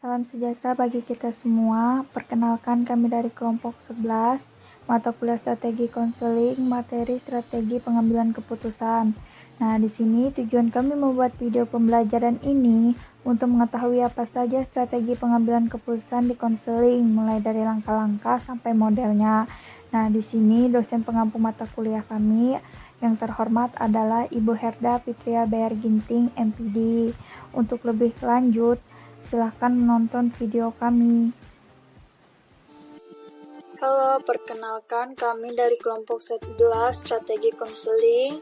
Salam sejahtera bagi kita semua. Perkenalkan, kami dari kelompok 11, mata kuliah strategi konseling, materi strategi pengambilan keputusan. Nah, di sini tujuan kami membuat video pembelajaran ini untuk mengetahui apa saja strategi pengambilan keputusan di konseling, mulai dari langkah-langkah sampai modelnya. Nah, di sini dosen pengampu mata kuliah kami yang terhormat adalah Ibu Herda Fitria Bayar Ginting, MPD. Untuk lebih lanjut, silahkan menonton video kami. Halo, perkenalkan kami dari kelompok 11 strategi konseling.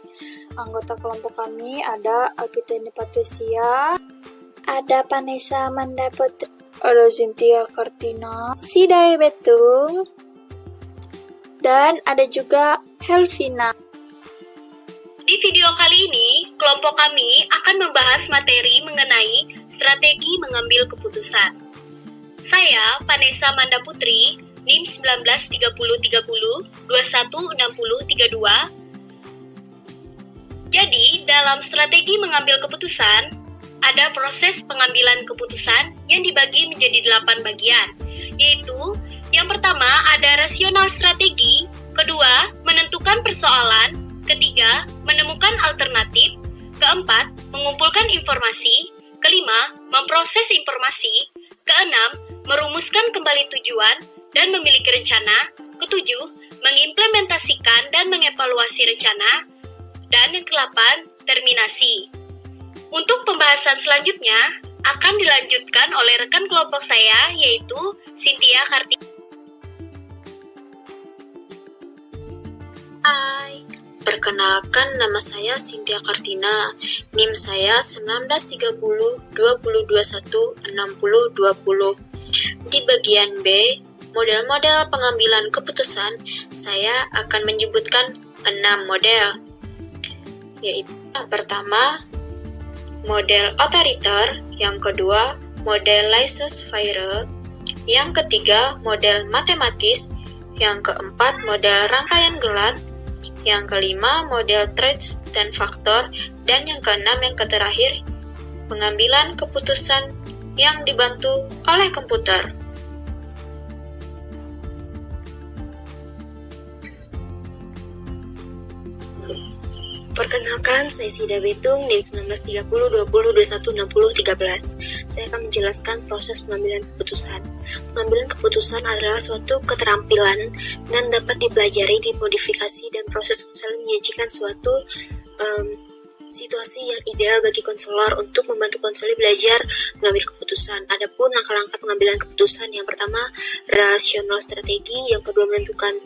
Anggota kelompok kami ada Alpiteni Patricia, ada Vanessa Amanda Putri, ada Cynthia Kartina, Sidae Betung, dan ada juga Helvina. Di video kali ini, kelompok kami akan membahas materi mengenai strategi mengambil keputusan. Saya, Vanessa Amanda Putri, NIM 193030 216032. Jadi, dalam strategi mengambil keputusan, ada proses pengambilan keputusan yang dibagi menjadi 8 bagian, yaitu yang pertama ada rasional strategi, kedua menentukan persoalan, ketiga, menemukan alternatif, keempat, mengumpulkan informasi, kelima, memproses informasi, keenam, merumuskan kembali tujuan dan memiliki rencana, ketujuh, mengimplementasikan dan mengevaluasi rencana, dan yang kedelapan, terminasi. Untuk pembahasan selanjutnya, akan dilanjutkan oleh rekan kelompok saya, yaitu Cynthia Kartina. Hai, perkenalkan nama saya Cynthia Kartina, NIM saya 193020216020. Di bagian B, model-model pengambilan keputusan, saya akan menyebutkan 6 model, yaitu yang pertama, model otoriter, yang kedua, model laissez-faire, yang ketiga, model matematis, yang keempat, model rangkaian gelat, yang kelima, model traits dan faktor, dan yang keenam, yang terakhir, pengambilan keputusan yang dibantu oleh komputer. Perkenalkan, saya Sidae Betung, NIM 193020216013. Saya akan menjelaskan proses pengambilan keputusan. Pengambilan keputusan adalah suatu keterampilan dan dapat dipelajari, dimodifikasi, dan proses konseling menyajikan suatu situasi yang ideal bagi konselor untuk membantu konselor belajar mengambil keputusan. Adapun langkah-langkah pengambilan keputusan, yang pertama, rasional strategi, yang kedua, menentukan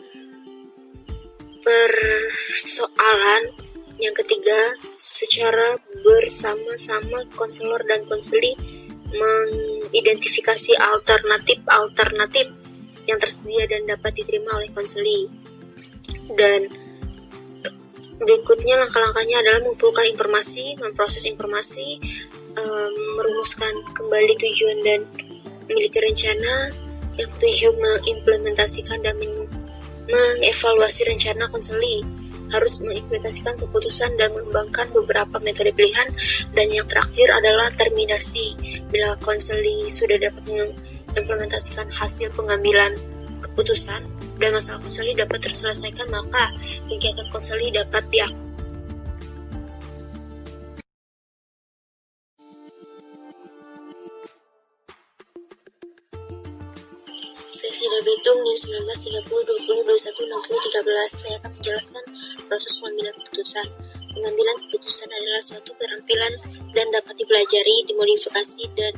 persoalan, yang ketiga, secara bersama-sama konselor dan konseli mengidentifikasi alternatif yang tersedia dan dapat diterima oleh konseli. Dan berikutnya langkah-langkahnya adalah mengumpulkan informasi, memproses informasi, merumuskan kembali tujuan dan memiliki rencana. Yang ketujuh, mengimplementasikan dan mengevaluasi rencana konseli. Harus mengimplementasikan keputusan dan mengembangkan beberapa metode pilihan. Dan yang terakhir adalah terminasi. Bila konseli sudah dapat mengimplementasikan hasil pengambilan keputusan dan masalah konseli dapat terselesaikan, maka kegiatan konseli dapat diakhiri. Saya Sidae Betung, NIM 193020216013. Saya akan menjelaskan proses pengambilan keputusan. Pengambilan keputusan adalah suatu keterampilan dan dapat dipelajari, dimodifikasi, dan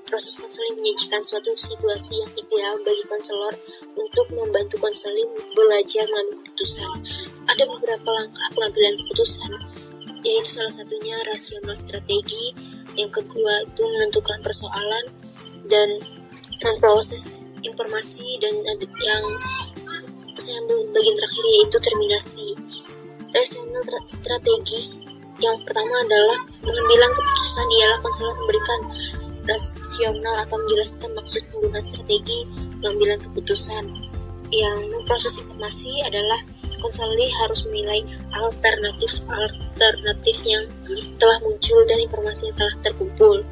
proses konseling menyajikan suatu situasi yang ideal bagi konselor untuk membantu konseling belajar mengambil keputusan. Ada beberapa langkah pengambilan keputusan, yaitu salah satunya rasional strategi, yang kedua itu menentukan persoalan dan memproses informasi, dan yang saya ambil bagian terakhir yaitu terminasi. Rasional strategi, yang pertama adalah pengambilan keputusan ialah konselor memberikan rasional atau menjelaskan maksud penggunaan strategi pengambilan keputusan. Yang memproses informasi adalah konseli harus menilai alternatif yang telah muncul dan informasi yang telah terkumpul.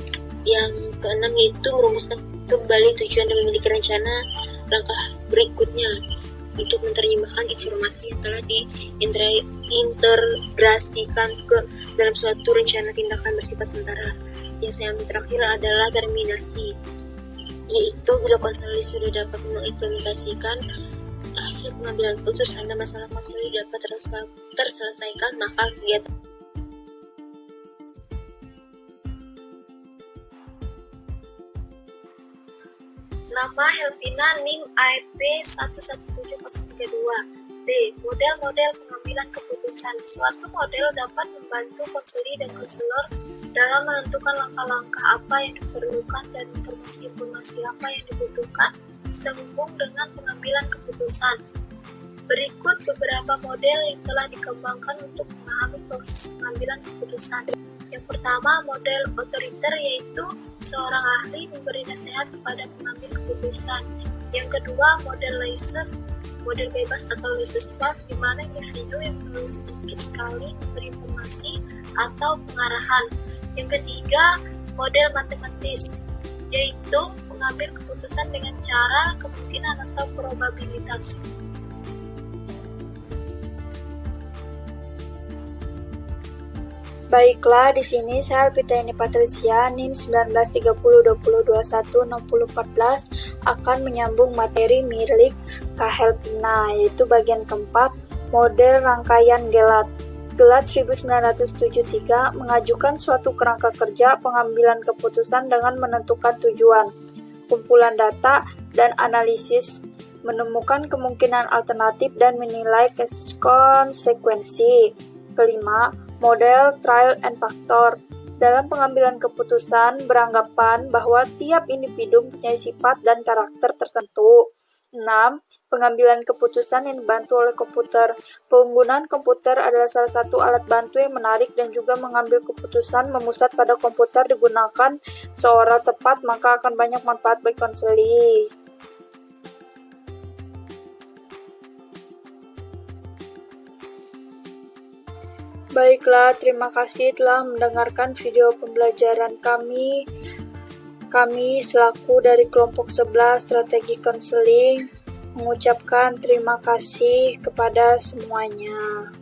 Yang keenam yaitu merumuskan kembali tujuan dan memiliki rencana langkah berikutnya untuk menerjemahkan informasi yang telah diintegrasikan ke dalam suatu rencana tindakan bersifat sementara. Yang saya ambil terakhir adalah terminasi, yaitu bila konseling sudah dapat mengimplementasikan hasil pengambilan keputusan dan masalah konseling dapat terselesaikan, maka kegiatan Nama Helpina NIM AIP 117032. B. Model-model pengambilan keputusan. Suatu model dapat membantu konseli dan konselor dalam menentukan langkah-langkah apa yang diperlukan dan informasi-informasi apa yang dibutuhkan sehubung dengan pengambilan keputusan. Berikut beberapa model yang telah dikembangkan untuk memahami proses pengambilan keputusan. Yang pertama, model otoriter, yaitu seorang ahli memberi nasihat kepada pengambil keputusan. Yang kedua, model laissez, model bebas atau laissez-faire, di mana individu yang menulis sedikit sekali memberi informasi atau pengarahan. Yang ketiga, model matematis, yaitu mengambil keputusan dengan cara, kemungkinan, atau probabilitas. Baiklah, di sini saya Alpitaini Patricia, NIM 193020216014 akan menyambung materi milik Kak Helpina, yaitu bagian keempat, model rangkaian GELAT. GELAT 1973 mengajukan suatu kerangka kerja pengambilan keputusan dengan menentukan tujuan, kumpulan data, dan analisis, menemukan kemungkinan alternatif dan menilai konsekuensi. Kelima, model trial and factor. Dalam pengambilan keputusan beranggapan bahwa tiap individu mempunyai sifat dan karakter tertentu. 6. Pengambilan keputusan yang dibantu oleh komputer. Penggunaan komputer adalah salah satu alat bantu yang menarik dan juga mengambil keputusan memusat pada komputer digunakan secara tepat, maka akan banyak manfaat bagi konseli. Baiklah, terima kasih telah mendengarkan video pembelajaran kami. Kami selaku dari kelompok 11 strategi konseling mengucapkan terima kasih kepada semuanya.